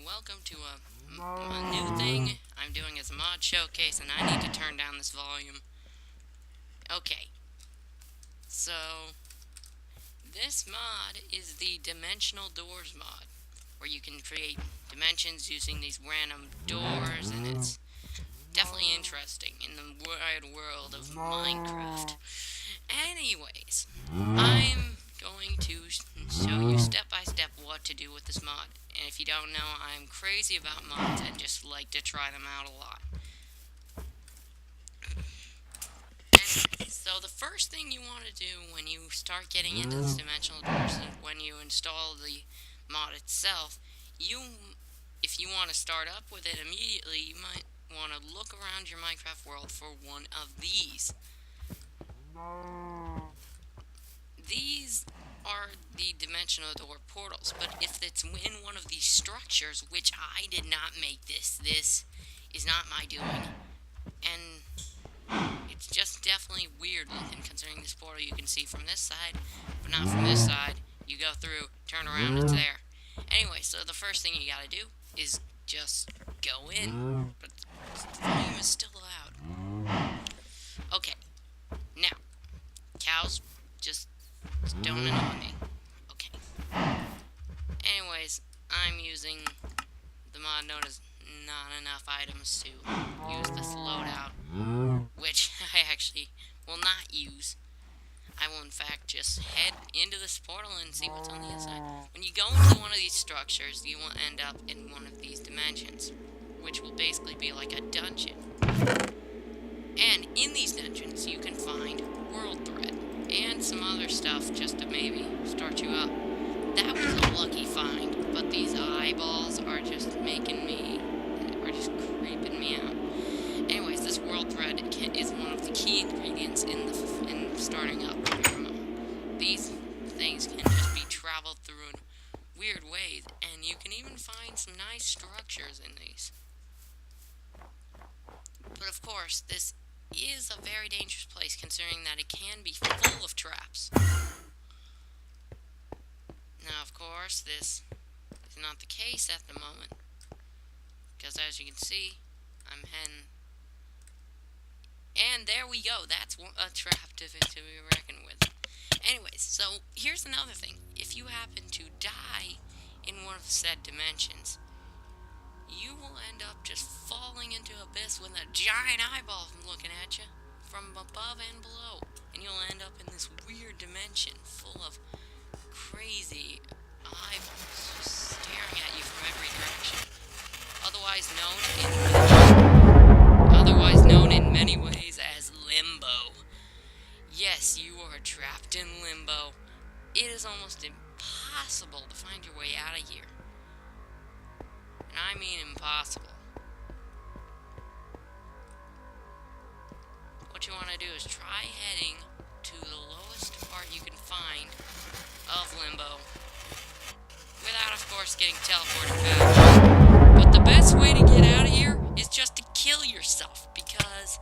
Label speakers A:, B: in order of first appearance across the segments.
A: welcome to a new thing I'm doing as a mod showcase, and I need to turn down this volume. Okay, so this mod is the Dimensional Doors mod, where you can create dimensions using these random doors, and it's definitely interesting in the wide world of Minecraft. Anyways, I'm going to show you step by step what to do with this mod. And if you don't know, I'm crazy about mods and just like to try them out a lot. And so the first thing you want to do when you start getting into this dimensional doors, when you install the mod itself, if you want to start up with it immediately, you might want to look around your Minecraft world for one of these. These are the dimensional door portals, but if it's in one of these structures, which I did not make this is not my doing, and it's just definitely weird looking considering this portal you can see from this side, but not from this side. You go through, turn around, it's there. Anyway, so the first thing you gotta do is just go in, but the volume is still loud. Okay, now, cows, just don't annoy me. Okay. Anyways, I'm using the mod known as not enough items to use this loadout, which I actually will not use. I will in fact just head into this portal and see what's on the inside. When you go into one of these structures, you will end up in one of these dimensions, which will basically be like a dungeon. And in these dungeons, you can find world thread and some other stuff just to maybe start you up. That was a lucky find, but these eyeballs are just creeping me out. Anyways, this world thread is one of the key ingredients in starting up your mod. These things can just be traveled through in weird ways, and you can even find some nice structures in these. But of course, this is a very dangerous place considering that it can be full of traps. Now, of course, this is not the case at the moment, because as you can see, I'm heading. And there we go, that's a trap to be reckoned with. Anyways, so here's another thing. If you happen to die in one of said dimensions, you will end up just falling into abyss with a giant eyeball looking at you from above and below. And you'll end up in this weird dimension full of crazy eyeballs just staring at you from every direction. Otherwise known in many ways as limbo. Yes, you are trapped in limbo. It is almost impossible to find your way out of here. And I mean impossible. What you want to do is try heading to the lowest part you can find of limbo, without of course getting teleported back. But the best way to get out of here is just to kill yourself, because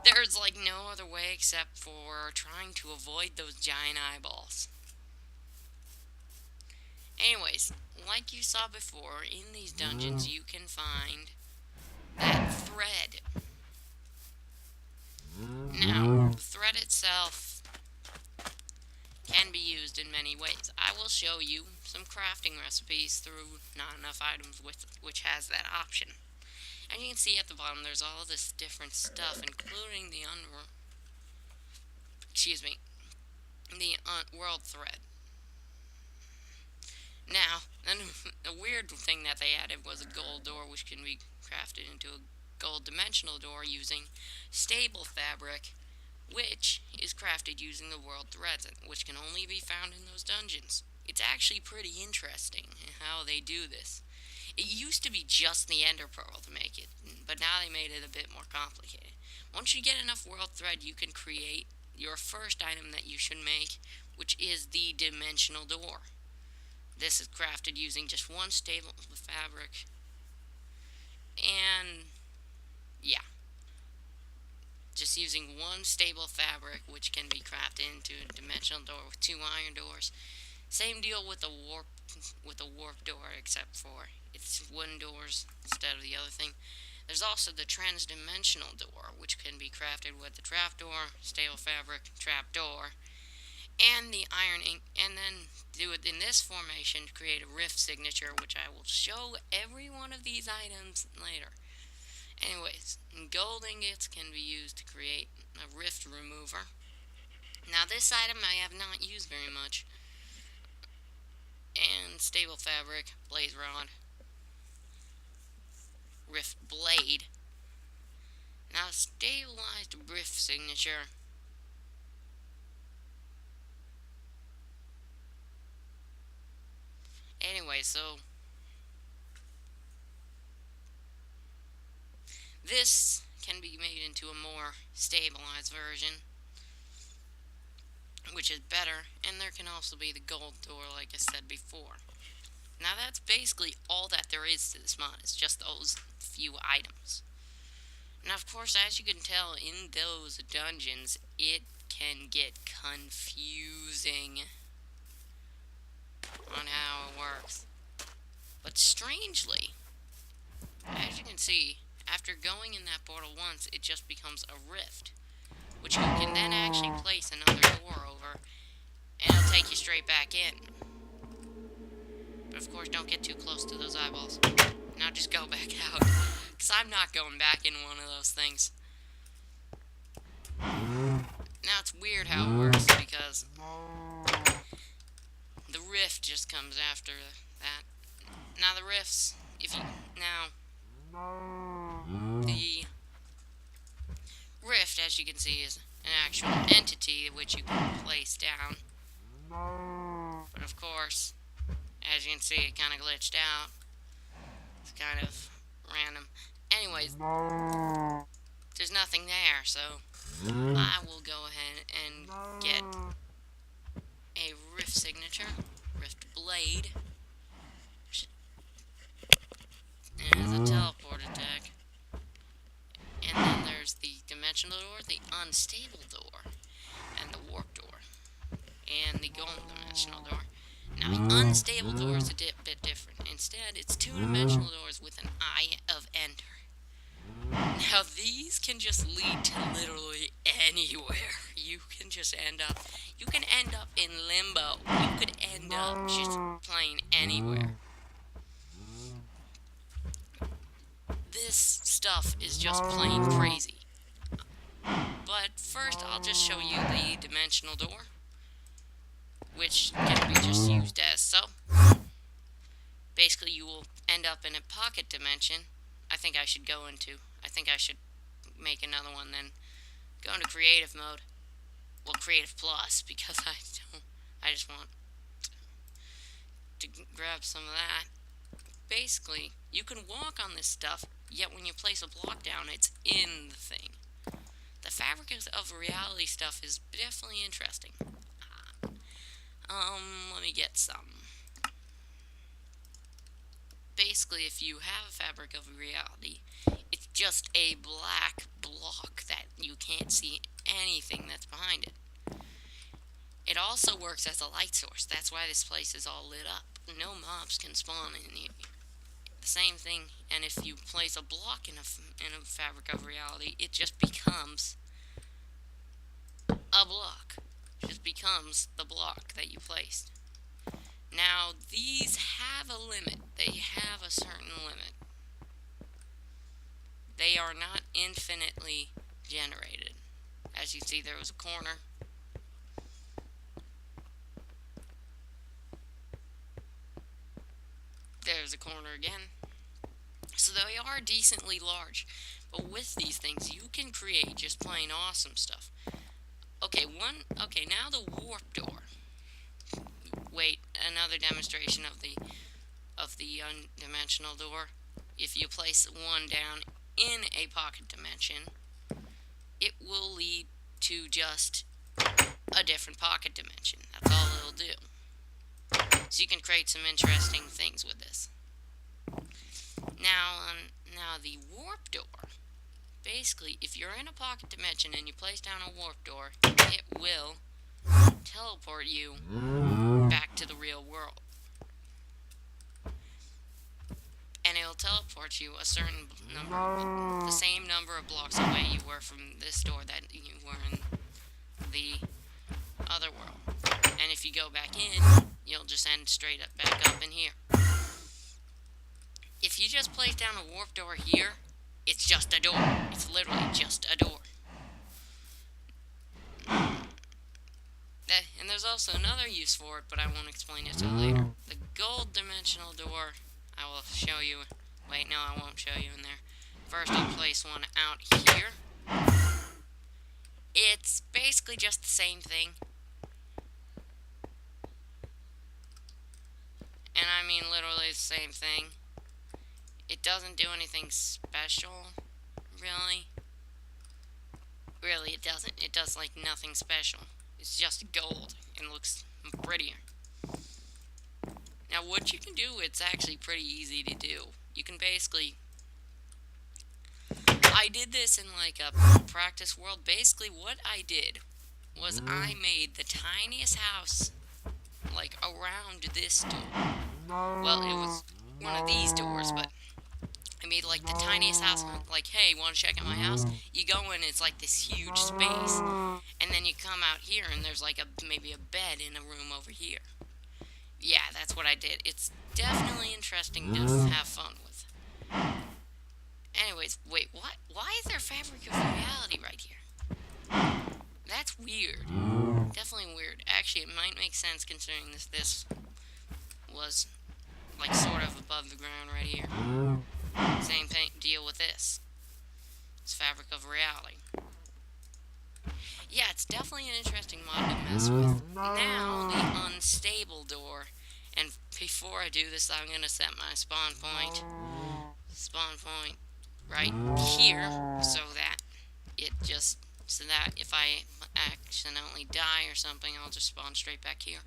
A: there's like no other way except for trying to avoid those giant eyeballs. Anyways, like you saw before, in these dungeons you can find that thread. Now, the thread itself can be used in many ways. I will show you some crafting recipes through Not Enough Items, which has that option. And you can see at the bottom there's all this different stuff, including the world thread. Now, a weird thing that they added was a gold door, which can be crafted into a gold dimensional door using stable fabric, which is crafted using the world threads, which can only be found in those dungeons. It's actually pretty interesting how they do this. It used to be just the ender pearl to make it, but now they made it a bit more complicated. Once you get enough world thread, you can create your first item that you should make, which is the dimensional door. This is crafted using just one stable fabric, and yeah, just using one stable fabric, which can be crafted into a dimensional door with 2 iron doors. Same deal with the warp with a warp door, except for it's wooden doors instead of the other thing. There's also the transdimensional door, which can be crafted with the trapdoor, stable fabric, trapdoor, and the iron ink, and then do it in this formation to create a rift signature, which I will show every one of these items later. Anyways, gold ingots can be used to create a rift remover. Now this item I have not used very much. And stable fabric, blaze rod, rift blade. Now stabilized rift signature. Anyway, so this can be made into a more stabilized version, which is better, and there can also be the gold door like I said before. Now that's basically all that there is to this mod, it's just those few items. Now of course, as you can tell in those dungeons, it can get confusing on how it works. But strangely, as you can see, after going in that portal once, it just becomes a rift, which you can then actually place another door over, and it'll take you straight back in. But of course, don't get too close to those eyeballs. Now just go back out, because I'm not going back in one of those things. Now it's weird how it works, because the rift just comes after that. Now the rifts, the rift, as you can see, is an actual entity which you can place down. But of course, as you can see, it kind of glitched out. It's kind of random. Anyways, there's nothing there, so I will go ahead and get a rift signature, rift blade, and a teleport attack. And then there's the dimensional door, the unstable door, and the warp door, and the gold dimensional door. Now the unstable door is a bit different. Instead, it's two-dimensional doors with an eye of ender. Now these can just lead to literally anywhere. You can end up in limbo. You could end up just playing anywhere. This stuff is just plain crazy. But first, I'll just show you the dimensional door, which can be just used as so. Basically, you will end up in a pocket dimension. I think I should make another one, then go into creative mode. Well, creative plus, because I just want to grab some of that. Basically, you can walk on this stuff, yet when you place a block down, it's in the thing. The fabric of reality stuff is definitely interesting. Let me get some. Basically, if you have a fabric of reality, it's just a black block that you can't see anything that's behind it. It also works as a light source. That's why this place is all lit up. No mobs can spawn in here. The same thing, and if you place a block in a fabric of reality, it just becomes a block. It just becomes the block that you placed. Now, these have a limit. They have a certain limit. They are not infinitely generated. As you see, there was a corner. There's a corner again. So they are decently large. But with these things, you can create just plain awesome stuff. Okay, now the warp door. Wait, another demonstration of the undimensional door. If you place one down in a pocket dimension, it will lead to just a different pocket dimension. That's all it'll do. So you can create some interesting things with this. Now the warp door. Basically, if you're in a pocket dimension and you place down a warp door, it will teleport you back to the real world. teleport you a certain number, the same number of blocks away you were from this door that you were in the other world. And if you go back in, you'll just end straight up back up in here. If you just place down a warp door here, it's just a door. It's literally just a door. And there's also another use for it, but I won't explain it till later. The gold dimensional door, I will show you. Wait, no, I won't show you in there. First, I'll place one out here. It's basically just the same thing. And I mean literally the same thing. It doesn't do anything special, really. Really, it doesn't. It does, like, nothing special. It's just gold and looks prettier. Now, what you can do, it's actually pretty easy to do. You can basically... I did this in, like, a practice world. Basically, what I did was I made the tiniest house, like, around this door. Well, it was one of these doors, but I made, like, the tiniest house. Like, hey, want to check out my house? You go in, it's, like, this huge space. And then you come out here, and there's, like, maybe a bed in a room over here. Yeah, that's what I did. It's definitely interesting to have fun with. Anyways, wait, what? Why is there fabric of reality right here? That's weird. Definitely weird. Actually, it might make sense considering this was, like, sort of above the ground right here. Same thing, deal with this. It's fabric of reality. Yeah, it's definitely an interesting mod to mess with. Now, the unstable door. And before I do this, I'm going to set my spawn point. Spawn point right here. So that if I accidentally die or something, I'll just spawn straight back here.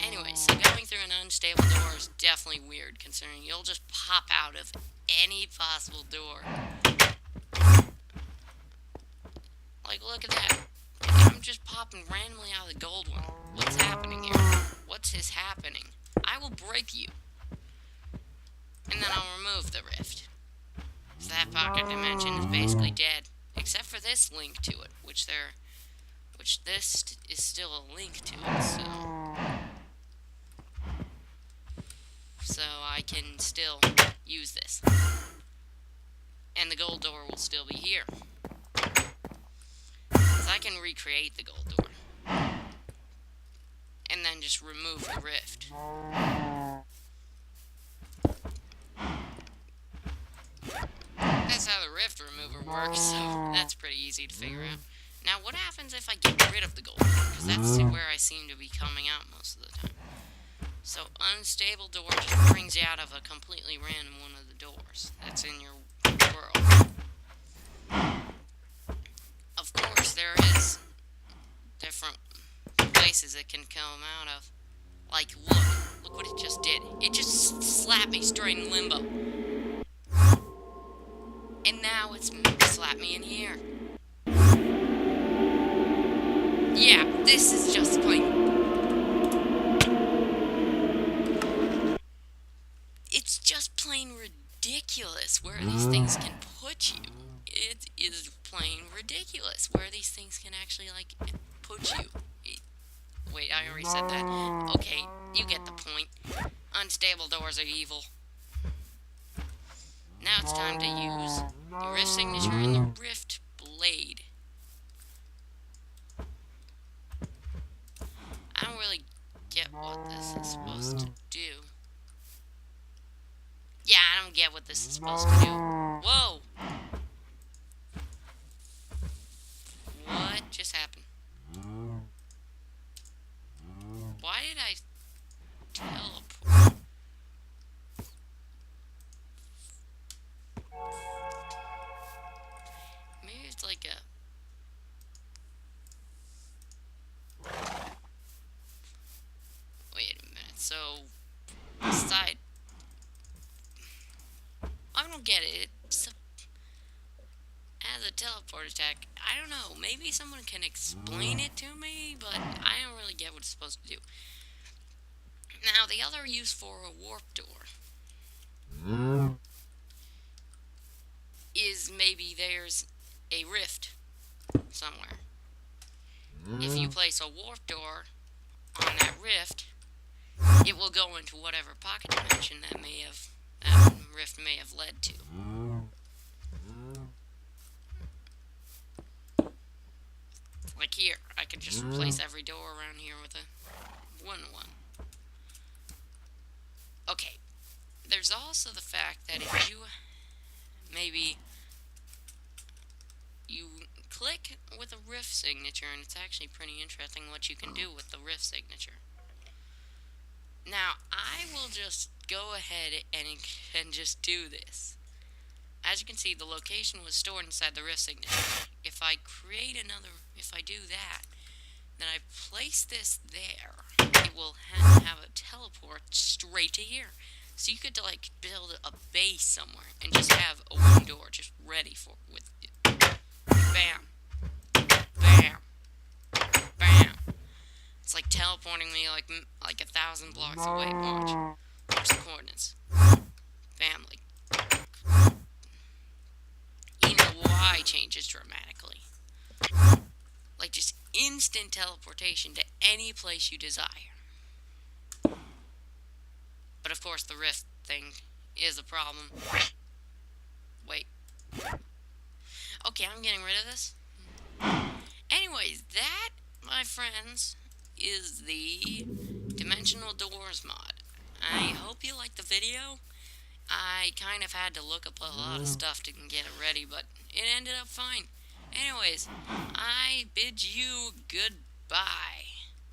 A: Anyway, so going through an unstable door is definitely weird, considering you'll just pop out of any possible door. Like, look at that. I'm just popping randomly out of the gold one. What's happening here? What's happening? I will break you. And then I'll remove the rift. So that pocket dimension is basically dead. Except for this link to it, which this is still a link to it, so I can still use this. And the gold door will still be here. So I can recreate the gold door. And then just remove the rift. That's how the rift remover works, so that's pretty easy to figure out. Now, what happens if I get rid of the gold door? Because that's where I seem to be coming out most of the time. So, unstable door just brings you out of a completely random one of the doors that's in your world. Of course, there is different places it can come out of. Like, look what it just did. It just slapped me straight in limbo. And now it's slapped me in here. Yeah, this is just plain... It's just plain ridiculous where these things can put you. It is plain ridiculous where these things can actually, like, put you. Wait, I already said that. Okay, you get the point. Unstable doors are evil. Now it's time to use the rift signature and the rift blade. I don't really get what this is supposed to do. Yeah, I don't get what this is supposed to do. Whoa! What just happened? Why did I teleport? Maybe it's like a... Wait a minute, so... Side... I don't get it. As a teleport attack, I don't know. Maybe someone can explain it to me, but I don't really get what it's supposed to do. Now, the other use for a warp door is maybe there's a rift somewhere. If you place a warp door on that rift, it will go into whatever pocket dimension that rift may have led to. Like here, I could just replace every door around here with a wooden one. Okay, there's also the fact that if you maybe you click with a rift signature, and it's actually pretty interesting what you can do with the rift signature. Now, I will just go ahead and just do this. As you can see, the location was stored inside the rift signature. If I do that, then I place this there, it will have a teleport straight to here. So you could like build a base somewhere and just have a wooden door just ready for with bam, bam, bam. It's like teleporting me like 1,000 blocks away. Watch. Watch the coordinates. Bam, like even the Y changes dramatically. Like just instant teleportation to any place you desire. But of course the rift thing is a problem. Wait. Okay, I'm getting rid of this. Anyways, that, my friends, is the Dimensional Doors mod. I hope you liked the video. I kind of had to look up a lot of stuff to get it ready, but it ended up fine. Anyways, I bid you goodbye.